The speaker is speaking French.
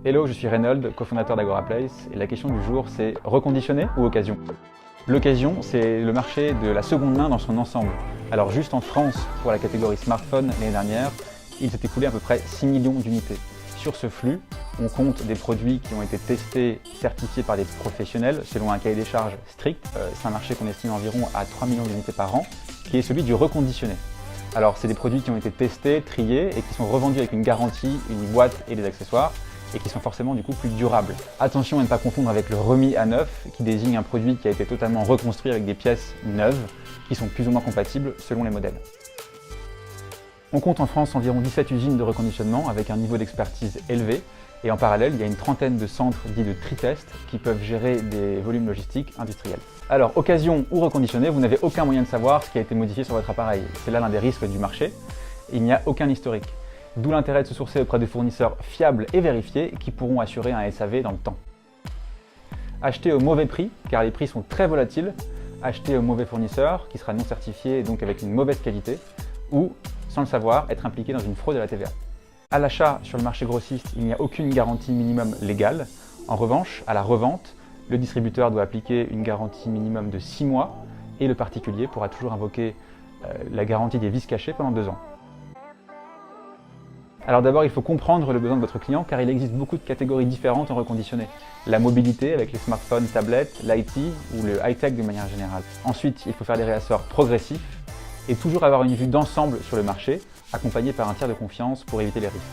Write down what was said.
Hello, je suis Reynold, cofondateur d'AgoraPlace, et la question du jour c'est reconditionner ou occasion? L'occasion, c'est le marché de la seconde main dans son ensemble. Alors juste en France, pour la catégorie smartphone l'année dernière, il s'est écoulé à peu près 6 millions d'unités. Sur ce flux, on compte des produits qui ont été testés, certifiés par des professionnels selon un cahier des charges strict. C'est un marché qu'on estime environ à 3 millions d'unités par an, qui est celui du reconditionné. Alors c'est des produits qui ont été testés, triés et qui sont revendus avec une garantie, une boîte et des accessoires, et qui sont forcément du coup plus durables. Attention à ne pas confondre avec le remis à neuf, qui désigne un produit qui a été totalement reconstruit avec des pièces neuves, qui sont plus ou moins compatibles selon les modèles. On compte en France environ 17 usines de reconditionnement avec un niveau d'expertise élevé, et en parallèle, il y a une trentaine de centres dits de tri-test qui peuvent gérer des volumes logistiques industriels. Alors, occasion ou reconditionné, vous n'avez aucun moyen de savoir ce qui a été modifié sur votre appareil. C'est là l'un des risques du marché. Il n'y a aucun historique. D'où l'intérêt de se sourcer auprès de fournisseurs fiables et vérifiés qui pourront assurer un SAV dans le temps. Acheter au mauvais prix, car les prix sont très volatiles. Acheter au mauvais fournisseur, qui sera non certifié et donc avec une mauvaise qualité. Ou, sans le savoir, être impliqué dans une fraude à la TVA. À l'achat sur le marché grossiste, il n'y a aucune garantie minimum légale. En revanche, à la revente, le distributeur doit appliquer une garantie minimum de 6 mois et le particulier pourra toujours invoquer la garantie des vis cachés pendant 2 ans. Alors d'abord, il faut comprendre le besoin de votre client car il existe beaucoup de catégories différentes en reconditionné. La mobilité avec les smartphones, tablettes, l'IT ou le high-tech de manière générale. Ensuite, il faut faire des réassorts progressifs et toujours avoir une vue d'ensemble sur le marché, accompagné par un tiers de confiance pour éviter les risques.